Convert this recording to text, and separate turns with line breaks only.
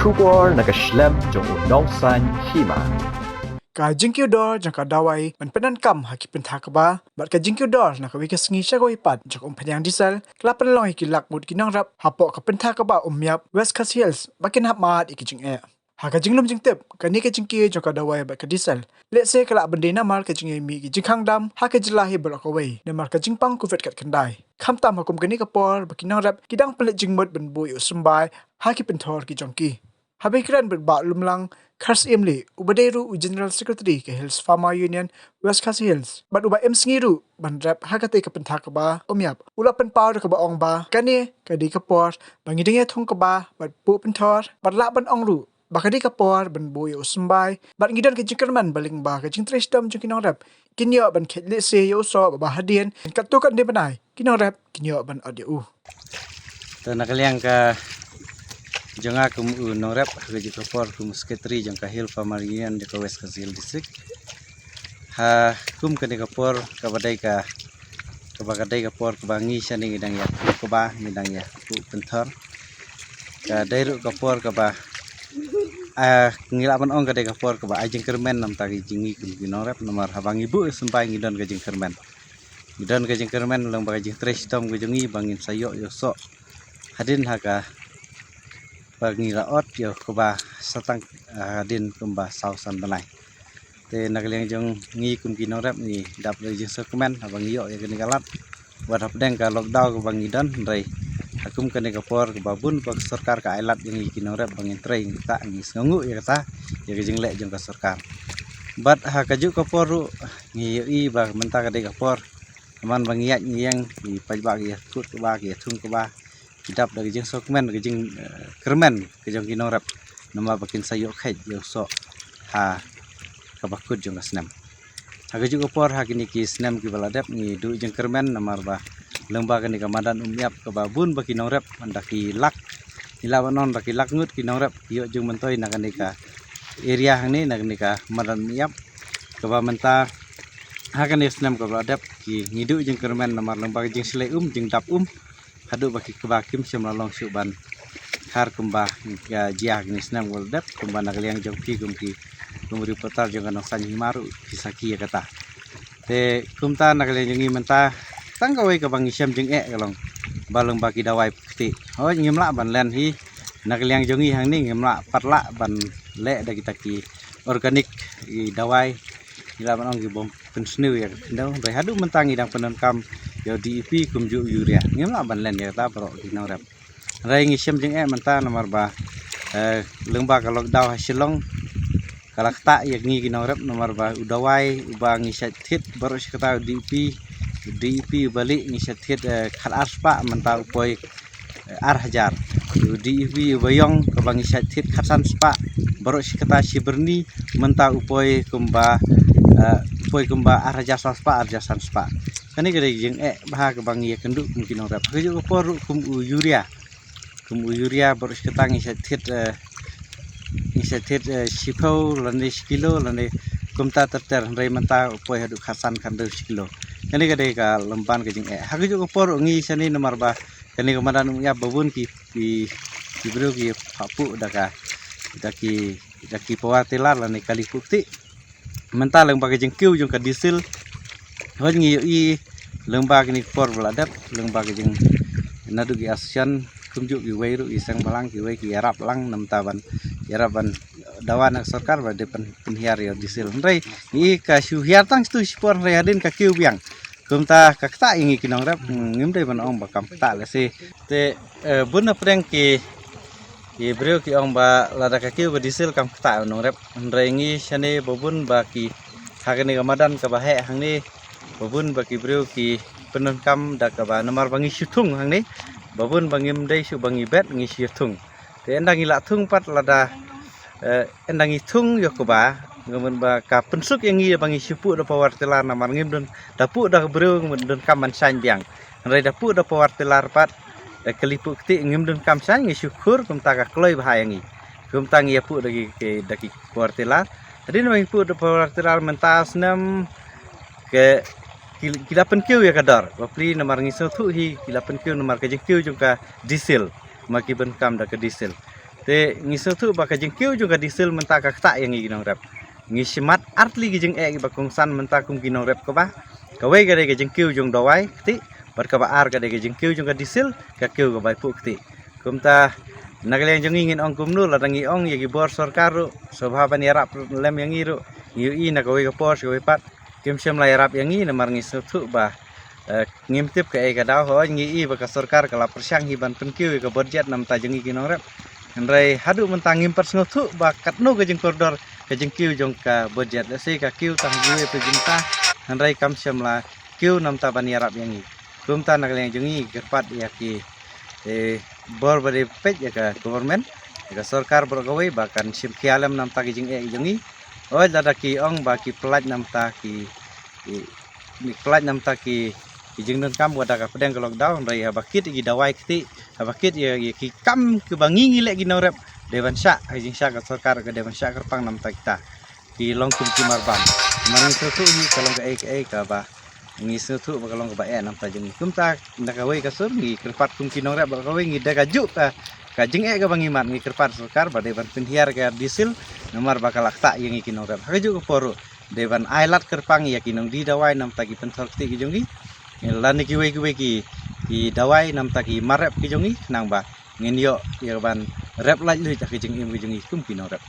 Shubor nakaslem jong unongsan hima.
Ka jingkiu dor jang ka dawai man penan kam haki pentha ka ba bat ka jingkiu dor na ka wika sngi sha go ipat jok penyang diesel klapan long hiki lak mut kinang rap hapo ka pentha ka ba myap West Coast Hills bakin hap mat iki jing e ha ka jinglum jing tep ka ni ka jingkiu jok ka dawai bat ka diesel let's say kala bende na mar ka jing mi ki jingkhang dam ha ka jilahi blok away na mar ka jingpang ku vet kat kendai kham tam hakum ka ni ka por bakinang rap kidang pelet jingmut ben boy usumbai haki penthor ki jongki Habis keren berbak lumlang Kars Emli, ubaderu General Secretary ke Hills Farmer Union West Coast Hills. Bat ubah sengiru ban rap hakate ke pentak ba omyap. Ulapan pau ke ba ong ba. Kani kadi ke por bangi denge thong ke ba bat pu pentor bat lak ban ong ru. Bakadi ke por ban boy usumbai bat ngidan ke jingkerman baling ba ke jing tresdam jing kinong rap. Kinyo ban khetli se yo so ba hadien katukan de banai. Kinong rap kinyo ban audio.
To nakaliang ka Janga kum norep gaji kapor kum sekretari jangka Hill Farmer Union jangka West Coast Hill District. Ha kum kani kapor kabadai ka kabakadai kapor kabangi shani ngidang ya kaba ngidang ya ku pentor. Ka dairu kapor kaba ngilapan ong kadai kapor kaba ajeng kermen nam tagi jingi kum norep nomor habang ibu sampai ngidon ka jeng kermen. Ngidon ka jeng kermen lang bagajing trash tom gajengi bangin sayok yosok. Hadin haka bagi laot yo kuba satang din kumba sausan banai te nakaliang jong ngi kum kinorep ni dap le jeng sekmen abang yo ya kene galat buat hapdeng ka lockdown ku bangi dan rei akum kene kapor ke babun pak sarkar ka ailat jeng kinorep bangin train ta ngi ngungu ya kata ya jeng le jeng ka sarkar bat ha kaju kapor ru ngi i ba menta ka de kapor man bangiat yang di pajbak ya kut ke ba ya thung ke ba Kidap dari jeng sokmen dari jeng kermen ke jeng kinorep nama bakin sayok kait yo sok ha kabakut jeng asnam ha juga por ha kini ki snam ki baladep ni du jeng kermen namar ba lembaga ni kamadan umyap ke babun ba kinorep mandaki lak ilawanon baki lak ngut kinorep yo jeng mentoi naganika area hang ni naganika madan umyap ke ba menta ha kini snam ke baladep ki ngidu jeng kermen namar lembaga jeng sile jeng dap hadu baki kebakim semlalong suban har kembah ya jiah gini senam goldep kembah nakaliang jongki kumki kumuri petar jangan nong sanyi maru kisaki ya kata te kumta nakaliang jongi menta tanggawai ke bang isyam jeng kalong balong baki dawai keti oh ngimla ban len hi nakaliang jongi hang ni ngimla patla ban le da kita ki organik i dawai ila ban ong gi bom pensnu ya ndau bai hadu mentangi dang penon kam yo DEP kumju urea ngimla ban len ya ta pro kinorep rai ngisem jeng menta nomor ba lengba ka lockdown hasilong kalakta yakni kinorep nomor ba udawai uba ngisat hit baru sekata DEP balik ngisat hit khal arspa menta upoi arhajar DEP ubayong kabang ngisat hit khasan spa baru sekata siberni menta upoi kumba arhajar spa arjasan spa kani gede jeng bah kabang ya kenduk mungkin orang kerja por kum urea baru seketang ngisat hit sipau lande kilo lande kumta terter rai menta upoi hadu khasan kandu kilo kani gede ka lemban ke jeng ha kerja por ngi sani nomor bah kani kemadan ya babun ki bro ki papu daki pawatilar lande kali putih menta leng pakai jeng kiu jeng ka diesel hoj ngi i lembag ni por beladap lembag jeng nadu gi asian kumjuk gi weiru isang balang gi wei ki arab lang nam taban yaraban dawan sarkar ba de penhiar yo diesel rei i ka syuhiar tang stu spor rei adin ka kiu biang kumta ka kta ingi kinong rap ngim de ban ong ba kam ta le se te bun apreng ki bro ki ong ba lada ka kiu ba diesel kam kta nong rap rei ngi shane bobun ba ki hagani kamadan ka bahe hang ni babun bagi bro ki penon kam da ka ba nomor bangi syutung hang ni babun bangim dei su bangi bet ngi syutung te endang ila thung pat lada endang ithung yo ko ba ngamun ba ka pensuk yang ngi bangi syupu da pawar telar namar ngim don dapu da bro ngum don kam man san biang rai dapu da pawar telar pat da kelipu kti ngim don kam san ngi syukur kum ta ka kloi bahaya ngi kum ta ngi pu dagi ke daki pawar telar tadi nang pu da pawar telar mentas nam ke kilapan kiu ya kadar bapli nomor ngisau tu hi kilapan kiu nomor ke kiu juga diesel maki ben kam da ke diesel te ngisu tu ba ka jengkiu juga disil menta ka kta yang ginong rep ngismat artli gijeng ba kongsan menta kum ginong rep ka ba kawe gade ka jengkiu jong dawai kti bar ka ba ar gade ka jengkiu jong ka disil ka kiu ka bai pu kti kumta nagaleng jong ingin ong kumnu ladangi ong yagi bor sarkaru sobha ban yarap lem yang iru i na kawe ka por kawe pat kim sem la yarap yang i na mar ngisu tu ba ngimtip ka e ka daw ho ngi i ba ka sarkar kala persyang hiban penkiu ka budget nam ta jeng ginong rep Andai hadu mentangim persngotu ba katno ke jeng koridor ke jeng kiu jong ka budget se ka kiu tang gue pejinta andai kam syamla kiu nam ta ban yarap yang i kum ta nak leng jengi kerpat ya ki bor bade pej ya ka government ya ka sarkar bergawe bahkan sim kialam nam ta ke jeng jengi oi dada ki ong ba ki pelat nam ta ki pelat nam ta ki jeng don kam wada ka pedang lockdown rai abakit gi dawai kiti abakit ya ki kam ke bangi ngilek gi norep dewan syak jing syak ka sarkar ka dewan syak kerpang nam ta kita ki long kum ki marbam mang tu hi kalong ka ba ngi tu ba kalong ka ba nam ta jeng kum ta nak awai ka sur ngi kerpat kum ki norep ba kawai ngi da ka juk ka jeng ka bangi mat ngi kerpat sarkar ba dewan penhiar ka disil nomor bakal akta yang ki norep ha juk poru dewan ailat kerpang ya kinong di dawai nam ta ki pentor ti ki jongi lani ki ki dawai nam ta ki marep ki jongi nang ba ngin yo ya ban rep laj lu ta ki jeng im ki jongi kum ki no rep